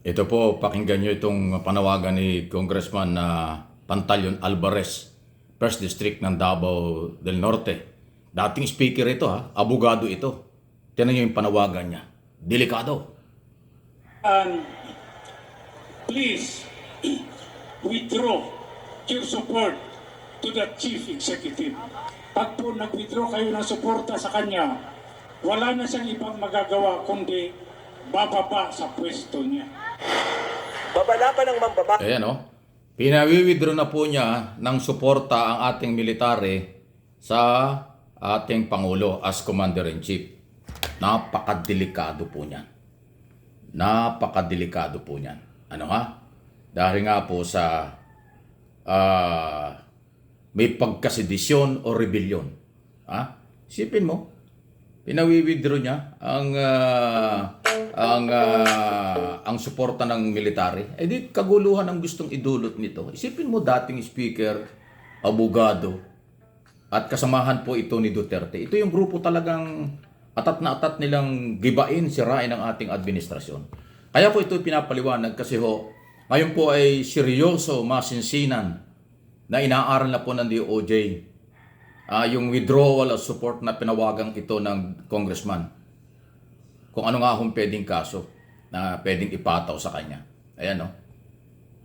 Ito po, pakinggan nyo itong panawagan ni Congressman na Pantaleon Alvarez, 1st District ng Davao del Norte. Dating speaker ito abogado ito. Tinan nyo yung panawagan niya. Delikado. And please withdraw your support to the Chief Executive. Pag po nag-withdraw kayo ng suporta sa kanya, wala na siyang ibang magagawa kundi bababa sa pwesto niya. Babala pa ng mambaba. Ayan Pinawi-withdraw na po niya ng suporta ang ating military sa ating Pangulo as Commander-in-Chief. Napakadelikado po niyan. Napakadelikado po niyan. Dahil nga po sa may pagkasedisyon o rebellion. Isipin mo, pinawi-withdraw niya ang suporta ng military. Di kaguluhan ang gustong idulot nito. Isipin mo, dating speaker, abogado, at kasamahan po ito ni Duterte. Ito yung grupo talagang atat na atat nilang gibain, sirain ang ating administrasyon. Kaya po ito pinapaliwanag kasi ngayon po ay seryoso, masinsinan na inaaral na po ng DOJ yung withdrawal of support na pinawagang ito ng congressman. Kung ano nga pwedeng kaso na pwedeng ipataw sa kanya. Ayan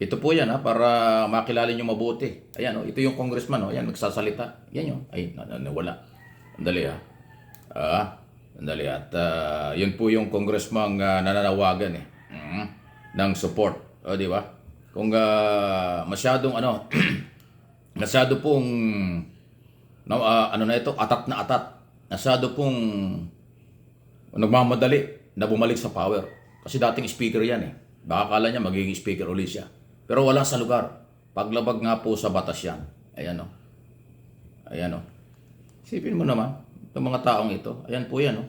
Ito po yan para makilala nyo mabuti. Ayan ito yung congressman Ayan, nagsasalita. Yan Ay, nawala. Andali Andali. At yun po yung congressman nananawagan ng support. Di ba? Kung masyadong masyado pong ito, atat na atat. Masyado pong nagmamadali na bumalik sa power. Kasi dating speaker yan Baka kala niya magiging speaker ulit siya. Pero wala sa lugar. Paglabag nga po sa batas yan. Ayan Ayan Isipin mo naman, itong mga taong ito. Ayan po yan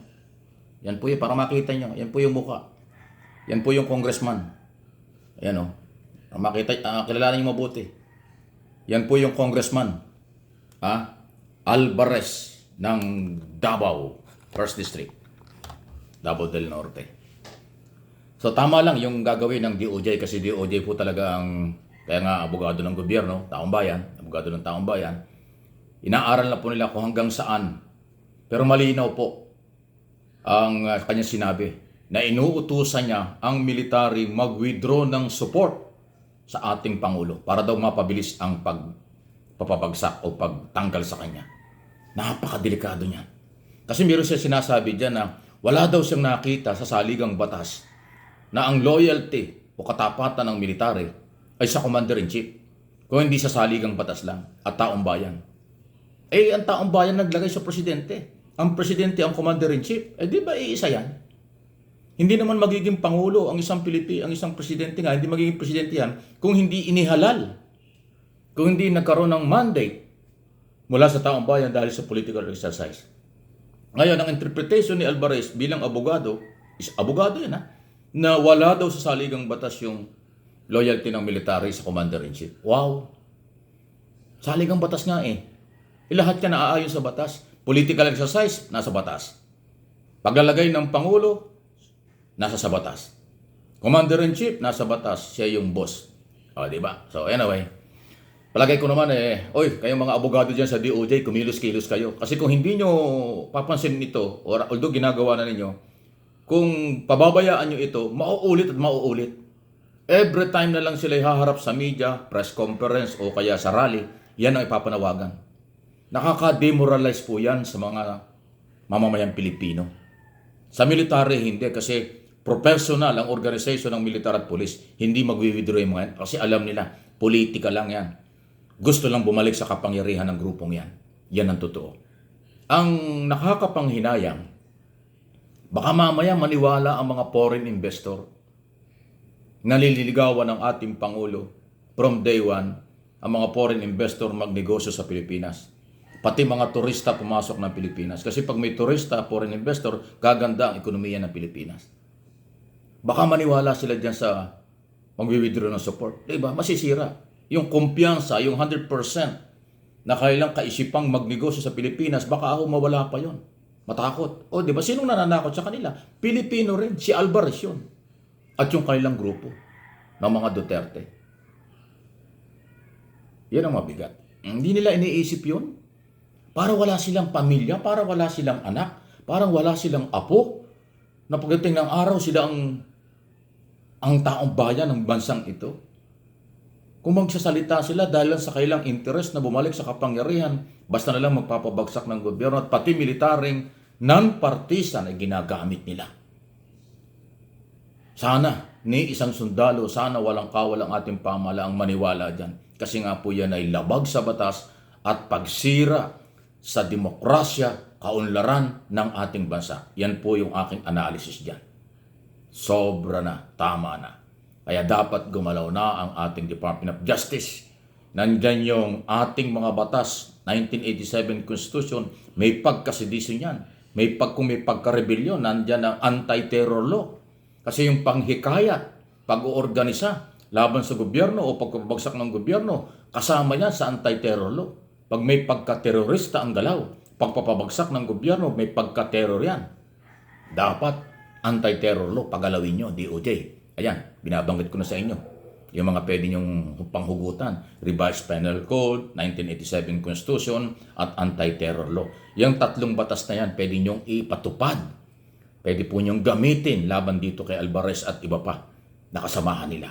Yan po yan, para makita nyo. Yan po yung mukha. Yan po yung congressman. Ayan Para makita, kilalanin nyo mabuti. Yan po yung congressman. Alvarez ng Davao, 1st District. Davao del Norte. So tama lang yung gagawin ng DOJ kasi DOJ po talaga kaya nga abogado ng gobyerno, taong bayan, abogado ng taong bayan. Inaaral na po nila kung hanggang saan. Pero malinaw po ang kanya sinabi na inuutusan niya ang military mag-withdraw ng support sa ating Pangulo para daw mapabilis ang papabagsak o pagtanggal sa kanya. Napakadelikado niya. Kasi meron siya sinasabi dyan na wala daw siyang nakita sa saligang batas na ang loyalty o katapatan ng military ay sa Commander-in-Chief. Kung hindi sa saligang batas lang at taong bayan. Ang taong bayan naglagay sa presidente. Ang presidente ang Commander-in-Chief. Di ba iisa yan? Hindi naman magiging Pangulo ang isang presidente nga. Hindi magiging presidente yan kung hindi inihalal. Kung hindi nagkaroon ng mandate mula sa taong bayan dahil sa political exercise. Ngayon, ang interpretation ni Alvarez bilang abogado, is abogado yan na wala daw sa saligang batas yung loyalty ng military sa Commander-in-Chief. Wow! Saligang batas nga Lahat ka naaayon sa batas. Political exercise, nasa batas. Paglalagay ng Pangulo, nasa sa batas. Commander-in-Chief, nasa batas. Siya yung boss. Diba? So anyway, palagay ko naman kayong mga abogado dyan sa DOJ, kumilos-kilos kayo. Kasi kung hindi nyo papansin ito, although ginagawa na ninyo, kung pababayaan nyo ito, mauulit at mauulit. Every time na lang sila haharap sa media, press conference o kaya sa rally, yan ang ipapanawagan. Nakaka-demoralize po yan sa mga mamamayang Pilipino. Sa military, hindi. Kasi professional ang organization ng militar at police. Hindi mag-withdraw yung mga yan. Kasi alam nila, politika lang yan. Gusto lang bumalik sa kapangyarihan ng grupong yan. Yan ang totoo. Ang nakakapanghinayang, baka mamaya maniwala ang mga foreign investor na nililigawan ng ating Pangulo from day one ang mga foreign investor magnegosyo sa Pilipinas. Pati mga turista pumasok ng Pilipinas. Kasi pag may turista, foreign investor, gaganda ang ekonomiya ng Pilipinas. Baka maniwala sila dyan sa mag-withdraw ng support. Diba? Masisira. Yung kumpiyansa, yung 100% na kailang kaisipang magnegosyo sa Pilipinas, baka mawala pa yon. Matakot. Di ba? Sinong nananakot sa kanila? Pilipino rin. Si Alvarez yun. at yung kanilang grupo ng mga Duterte. Yan ang mabigat. Hindi nila iniisip yun. Para wala silang pamilya, para wala silang anak, parang wala silang apo, na pagdating ng araw sila ang taong bayan ng bansang ito. Kung magsasalita sila dahil lang sa kailang interest na bumalik sa kapangyarihan, basta na lang magpapabagsak ng gobyerno at pati militaring non-partisan ay ginagamit nila. Sana ni isang sundalo, sana walang kawal ang ating pamahalaang maniwala dyan. Kasi nga po yan ay labag sa batas at pagsira sa demokrasya, kaunlaran ng ating bansa. Yan po yung aking analysis dyan. Sobra na, tama na. Kaya dapat gumalaw na ang ating Department of Justice. Nandyan yung ating mga batas, 1987 Constitution, may pagkasedisyon yan. Kung may pagkarebelyon, nandyan ang anti-terror law. Kasi yung panghikayat, pag-oorganisa laban sa gobyerno o pagpabagsak ng gobyerno, kasama yan sa anti-terror law. Pag may pagka-terorista ang galaw, pagpapabagsak ng gobyerno, may pagka-terror yan. Dapat anti-terror law, pagalawin nyo, DOJ. Ayan, binabanggit ko na sa inyo. Yung mga pwede nyong panghugutan, Revised Penal Code, 1987 Constitution, at anti-terror law. Yung tatlong batas na yan, pwede nyong ipatupad. Pwede po nyong gamitin laban dito kay Alvarez at iba pa, nakasamahan nila.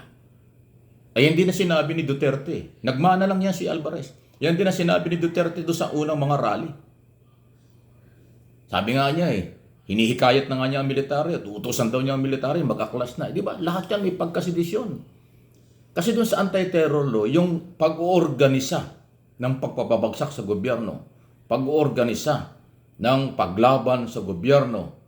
Ay hindi na sinabi ni Duterte. Nagmana lang yan si Alvarez. Yan din na sinabi ni Duterte doon sa unang mga rally. Sabi nga niya hinihikayat na nga niya ang military at utusan daw niya ang military, mag-aklas na. Di ba? Lahat yan may pagkasedisyon. Kasi doon sa anti-terror law, yung pag-oorganisa ng pagpapabagsak sa gobyerno, pag-oorganisa ng paglaban sa gobyerno,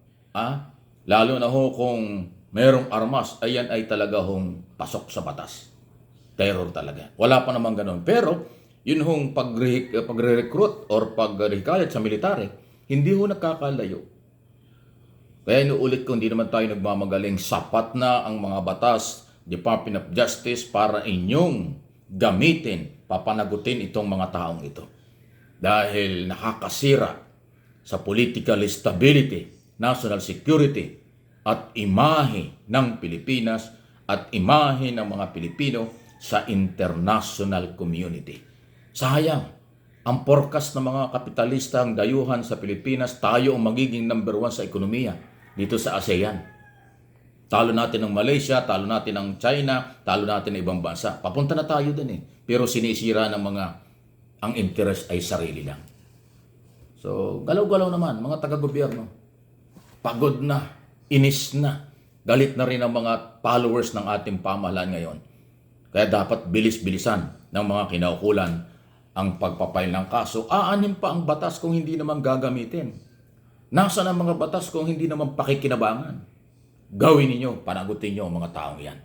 lalo na ho kung merong armas, ayan ay talaga hong pasok sa batas. Terror talaga. Wala pa naman ganun. Pero, yun hong pagre-recruit or paghikayat sa military, hindi ho nakakalayo. Kaya inuulit ko, hindi naman tayo nagmamagaling. Sapat na ang mga batas, Department of Justice, para inyong gamitin, papanagutin itong mga taong ito. Dahil nakakasira sa political stability, national security, at imahe ng Pilipinas at imahe ng mga Pilipino sa international community. Sayang, ang forecast ng mga kapitalista ang dayuhan sa Pilipinas, tayo ang magiging number 1 sa ekonomiya dito sa ASEAN. Talo natin ng Malaysia, talo natin ng China, talo natin ng ibang bansa. Papunta na tayo din Pero sinisira ng mga, ang interest ay sarili lang. So, galaw-galaw naman, mga taga-gobyerno. Pagod na, inis na, galit na rin ang mga followers ng ating pamahalaan ngayon. Kaya dapat bilis-bilisan ng mga kinaukulan ang pagpapail ng kaso. Aanin pa ang batas kung hindi naman gagamitin. Nasaan ang mga batas kung hindi naman pakikinabangan? Gawin ninyo, panagutin nyo ang mga taong yan.